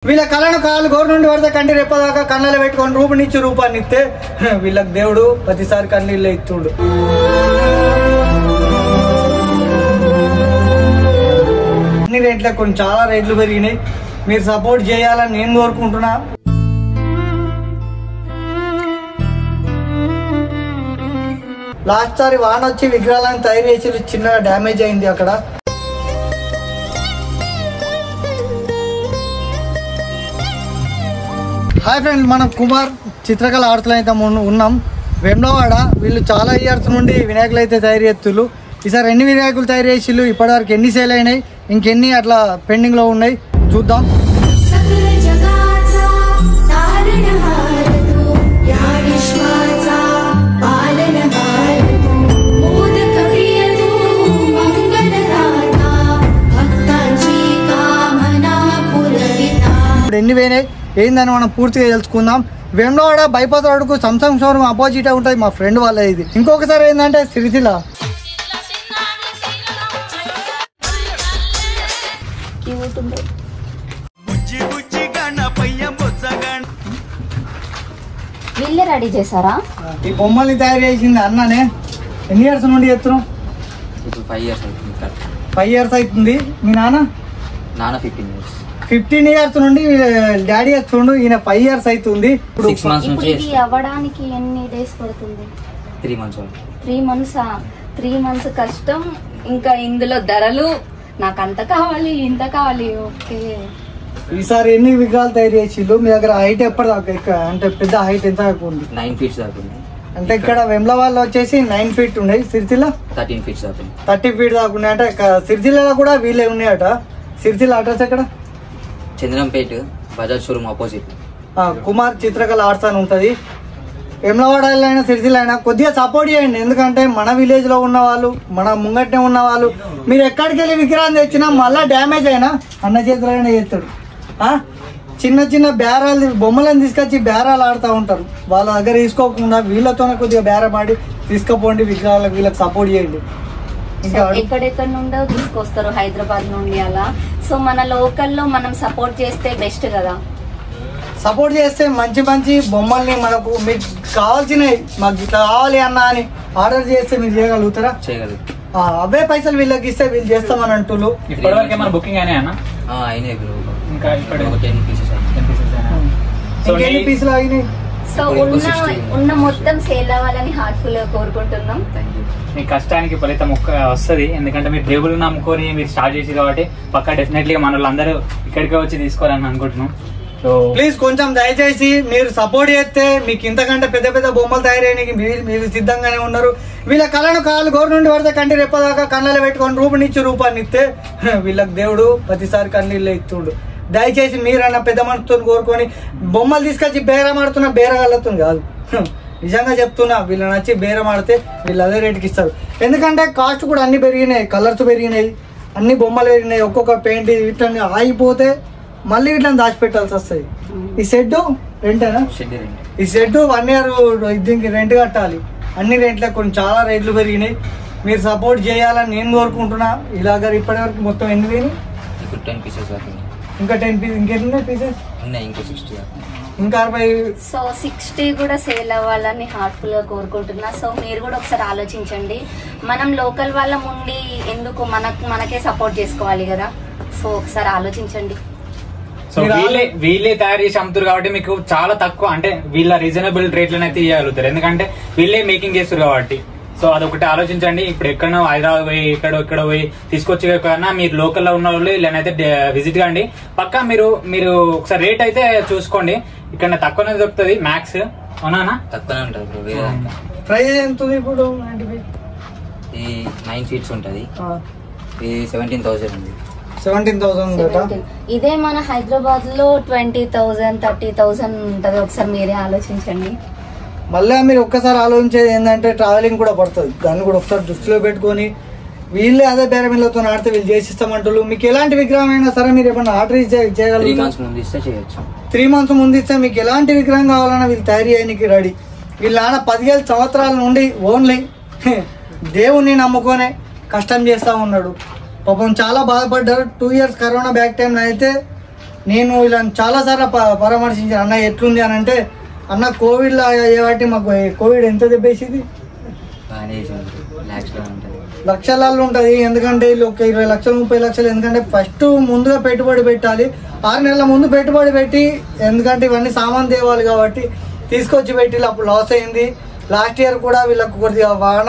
వీళ్ళ కళను కాలు గోరు నుండి పడితే కంటి రెప్పదాకా కళ్ళలో పెట్టుకొని రూపనిచ్చి రూపాన్ని ఇస్తే వీళ్ళకి దేవుడు ప్రతిసారి కన్నీళ్ళే ఇస్తుండు. అన్ని రేట్లకు కొన్ని చాలా రేట్లు పెరిగినాయి. మీరు సపోర్ట్ చేయాలని నేను కోరుకుంటున్నా. లాస్ట్ సారి వాన వచ్చి విగ్రహాలను తయారు చేసి చిన్నగా డ్యామేజ్ అయింది అక్కడ. హాయ్ ఫ్రెండ్స్, మనం కుమార్ చిత్రకళ ఆర్ట్స్లో అయితే ఉన్నాం వేములవాడ. వీళ్ళు చాలా ఇయర్స్ నుండి వినాయకులు అయితే తయారు చేస్తున్నారు. ఈసారి ఎన్ని వినాయకులు తయారు చేసిళ్ళు, ఇప్పటివరకు ఎన్ని సేల్ అయినాయి, ఇంకెన్ని అట్లా పెండింగ్లో ఉన్నాయి చూద్దాం. ఇప్పుడు ఎన్ని పోయినాయి ఏందని మనం పూర్తిగా తెలుసుకుందాం. వేములవాడ బైపాస్ రోడ్కు సంసంగ్ షోరూమ్ అపోజిట్ ఉంటుంది మా ఫ్రెండ్ వాళ్ళ. ఇది ఇంకొకసారి ఏంటంటే సిరిసిల్ల వీళ్ళే రెడీ చేశారా? ఈ బొమ్మల్ని తయారు చేసింది అన్ననే. ఎన్ని ఇయర్స్ నుండి చేస్తున్నాం? 5 ఇయర్స్ అవుతుంది. మీ నాన్న 15 ఇయర్స్ నుండి డాడీ చేస్తుండు. ఈయన 5 ఇయర్స్ అవుతుంది. ఇది అవ్వడానికి ఎన్ని డేస్ పడుతుంది? 3 months. 3 months. 3 months కష్టం. ఇంకా ఇందులో ధరలు నాకు అంత కావాలి ఇంత కావాలి. ఓకే, ఈసారి ఎన్ని విగ్రహాలు తయారు చేసిళ్ళు? మీ దగ్గర హైట్ ఎప్పటిదాకా, అంటే పెద్ద హైట్ ఎంత దాకా ఉంది? 9 feet దాకా ఉంది. అంటే ఇక్కడ వేములవాడలో వచ్చేసి 9 feet ఉన్నాయి, సిరిసిల్ల 13 feet దాకా ఉంది. 30 feet దాకా ఉన్నాయి. అంటే సిరిసిల్లలో కూడా వీళ్ళే ఉన్నాయట. సిరిసిల్ల అడ్రస్ ఎక్కడ? Chandrampet Bajaj showroom opposite. Kumar Chitrakala arts అని ఉంటుంది. వేములవాడ అయినా సిరిసిల్ల అయినా కొద్దిగా సపోర్ట్ చేయండి. ఎందుకంటే మన విలేజ్ లో ఉన్న వాళ్ళు, మన ముంగట్నే ఉన్న వాళ్ళు, మీరు ఎక్కడికి వెళ్ళి విగ్రహం తెచ్చినా మళ్ళా డ్యామేజ్ అయినా అన్న చేతులైనా చేస్తాడు. చిన్న చిన్న బేరాలు బొమ్మలను తీసుకొచ్చి బేరాలు ఆడుతూ ఉంటారు. వాళ్ళ దగ్గర తీసుకోకుండా వీళ్ళతోనే కొద్దిగా బేరం ఆడి తీసుకుపోండి విగ్రహాలకు. వీళ్ళకి సపోర్ట్ చేయండి. ఇంకా ఎక్కడెక్కడ నుండో తీసుకొస్తారు, హైదరాబాద్ నుండి అలా. సో మన లోకల్లో మనం సపోర్ట్ చేస్తే బెస్ట్ కదా. సపోర్ట్ చేస్తే మంచి మంచి బొమ్మల్ని మనకు మీకు కావాల్సినవి, మాకు ఇట్లా కావాలి అన్న అని ఆర్డర్ చేస్తే మీరు చేయగలుగుతారా? చేయగలుగుతారు. అవే పైసలు వీళ్ళకి ఇస్తే వీళ్ళు చేస్తామని అంటున్నారు. ఇప్పటివరకు ఏమైనా బుకింగ్ అయినాయి అన్న? ఇంకా ఇప్పుడు 10 pieces. ఇంకెన్ని పీసులు అయినాయి? సో ఉన్న మొత్తం సేల్ అవ్వాలని హార్ట్ఫుల్ గా కోరుకుంటున్నాం. మీ కష్టానికి ఫలితం వస్తుంది. ఎందుకంటే మీరు దేవుళ్ళు నమ్ముకొని మీరు స్టార్ట్ చేసి కాబట్టి పక్కా డెఫినెట్లీ మన వాళ్ళందరూ ఇక్కడికే వచ్చి తీసుకోవాలని అనుకుంటున్నాం. సో ప్లీజ్ కొంచెం దయచేసి మీరు సపోర్ట్ చేస్తే మీకు ఇంతకంటే పెద్ద పెద్ద బొమ్మలు తయారయ్యానికి మీరు సిద్ధంగానే ఉన్నారు. వీళ్ళ కళను కాలు గోరు నుండి పడితే కంటి రెప్పదాకా కళ్ళలో పెట్టుకొని రూపనిచ్చి రూపాన్ని ఇస్తే వీళ్ళకి దేవుడు ప్రతిసారి కన్నీళ్ళే ఇస్తుండు. దయచేసి మీరన్నా పెద్ద మనసుతో కోరుకొని బొమ్మలు తీసుకొచ్చి బేరం ఆడుతున్నా, బేరగాళ్ళతో కాదు, నిజంగా చెప్తున్నా. వీళ్ళు నచ్చి బేరం ఆడితే వీళ్ళు అదే రేటుకి ఇస్తారు. ఎందుకంటే కాస్ట్ కూడా అన్ని పెరిగినాయి, కలర్స్ పెరిగినాయి, అన్ని బొమ్మలు పెరిగినాయి. ఒక్కొక్క పెయింట్ వీటిని ఆగిపోతే మళ్ళీ వీటిని దాచిపెట్టాల్సి వస్తుంది. ఈ షెడ్ రెంటేనా? ఈ షెడ్ 1 year దీనికి రెంట్ కట్టాలి. అన్ని రేట్లకు కొన్ని చాలా రేట్లు పెరిగినాయి. మీరు సపోర్ట్ చేయాలని నేను కోరుకుంటున్నా. ఇలాగ ఇప్పటివరకు మొత్తం ఎన్ని పోయినాయి? 10 pieces. ఇంకా 10 పీసెస్ ఇంకెన్ని పీసెస్? ఇంకా 60. ఇంకా 60. సో 60 కూడా సేల్ అవ్వాలని హార్ట్ఫుల్ గా కోరుకుంటున్నా. సో మీరు కూడా ఒకసారి ఆలోచించండి. మనం లోకల్ వాళ్ళం ఉండి ఎందుకు మనకే సపోర్ట్ చేసుకోవాలి కదా. సో ఒకసారి ఆలోచించండి. సో వీళ్ళే తయారు చేసి అమ్ముతారు కాబట్టి మీకు చాలా తక్కువ, అంటే వీళ్ళ రీజనబుల్ రేట్లను అయితే ఇవ్వగలుగుతారు. ఎందుకంటే వీళ్ళే మేకింగ్ చేస్తారు కాబట్టి. సో అదొకటి ఆలోచించండి. ఇప్పుడు ఎక్కడో హైదరాబాద్ పోయి ఇక్కడ పోయి తీసుకొచ్చి కన్నా మీరు లోకల్లో ఉన్న వాళ్ళు వీళ్ళనైతే విజిట్ కండి. పక్కా మీరు ఒకసారి రేట్ అయితే చూసుకోండి. ఇక్కడ తక్కువనే దొరుకుతుంది మ్యాక్స్. అవునా? తక్కువనే ఉంటుంది. ప్రైస్ ఎంత ఉంది ఇప్పుడు? ఈ 9 feet ఉంటుంది. ఇది 17,000 ఉంది. 17,000. ఇదే మన హైదరాబాద్ లో 20,000 30,000 ఉంటది. ఒకసారి మీరే ఆలోచించండి. మళ్ళీ మీరు ఒక్కసారి ఆలోచించేది ఏంటంటే ట్రావెలింగ్ కూడా పడుతుంది. దాన్ని కూడా ఒకసారి దృష్టిలో పెట్టుకొని వీళ్ళే అదే బేరమిల్లతో ఆడితే వీళ్ళు చేసిస్తామంటారు. మీకు ఎలాంటి విగ్రహం అయినా సరే మీరు ఏమన్నా ఆర్డర్ చేయగలరు. 3 months ముందు ఇస్తే చేయొచ్చు. 3 months ముందు ఇస్తే మీకు ఎలాంటి విగ్రహం కావాలన్నా వీళ్ళు తయారు చేయడానికి రెడీ. వీళ్ళ నాన్న 15 సంవత్సరాల నుండి ఓన్లీ దేవుణ్ణి నమ్ముకొనే కష్టం చేస్తూ ఉన్నాడు. పాపం చాలా బాధపడ్డారు. 2 years కరోనా బ్యాక్ టైంలో అయితే నేను ఇలా చాలా సార్లు పరామర్శించాను. అన్న ఎట్లుంది అని అంటే, అన్న కోవిడ్లో ఏవాటి మాకు కోవిడ్ ఎంత దెబ్బేసింది, లక్షలలో ఉంటుంది. ఎందుకంటే వీళ్ళు ఒక 20 లక్షలు 30 లక్షలు, ఎందుకంటే ఫస్ట్ ముందుగా పెట్టుబడి పెట్టాలి. 6 నెలల ముందు పెట్టుబడి పెట్టి, ఎందుకంటే ఇవన్నీ సామాన్ తేవాలి కాబట్టి తీసుకొచ్చి పెట్టి అప్పుడు లాస్ అయింది. లాస్ట్ ఇయర్ కూడా వీళ్ళకు కొద్దిగా వాన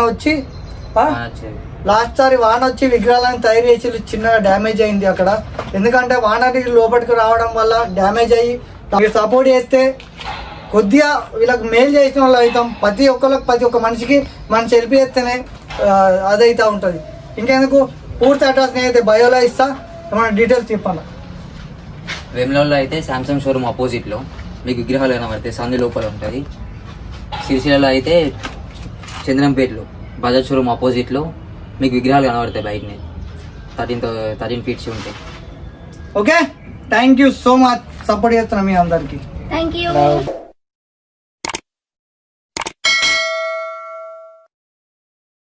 వచ్చి విగ్రహాలను తయారు చేసి చిన్నగా డ్యామేజ్ అయింది అక్కడ. ఎందుకంటే వాన లోపలికి రావడం వల్ల డ్యామేజ్ అయ్యి, మీరు సపోర్ట్ చేస్తే కొద్దిగా వీళ్ళకి మేలు చేసిన వాళ్ళు అవుతాం. ప్రతి ఒక్క మనిషికి మనం సెల్ఫీ చేస్తేనే అదైతే ఉంటుంది. ఇంకెందుకు పూర్తి అడ్రస్ నేనైతే బయోలో ఇస్తా, ఏమైనా డీటెయిల్స్ చెప్పాను. వేములవాడలో అయితే శాంసంగ్ షోరూమ్ ఆపోజిట్ లో మీకు విగ్రహాలు కనబడతాయి, సందు లోపల ఉంటుంది. సిరిసిల్లలో అయితే చంద్రంపేటలో బజాజ్ షోరూమ్ ఆపోజిట్ లో మీకు విగ్రహాలు కనబడతాయి. బైక్ని 13 ఫీట్స్ ఉంటాయి. Okay, thank you so much. Support చేస్తున్నాం మీ అందరికి. Thank you.